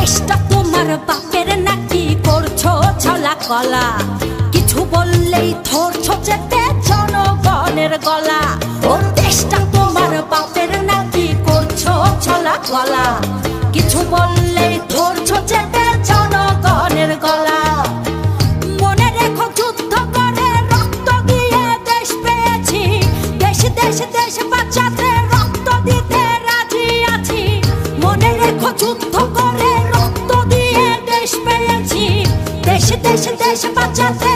দেশটা তোমার বাপের নাকি করছো ছলা কলা, কিছু বললেই ধরছো যেতে জনগণের গলা। ও দেশটা তোমার বাপের নাকি করছো ছলা কলা, কিছু বললেই ধরছো যেতে জনগণের গলা। মনে রেখো যুদ্ধ করে রক্ত দিয়ে দেশ পেয়েছি, দেশ দেশ দেশ বাঁচাতে রক্ত দিতে রাজি আছি। মনে রেখো যুদ্ধ করে রক্ত দিয়ে দেশ পেয়েছি, দেশ দেশ দেশ বাঁচাতে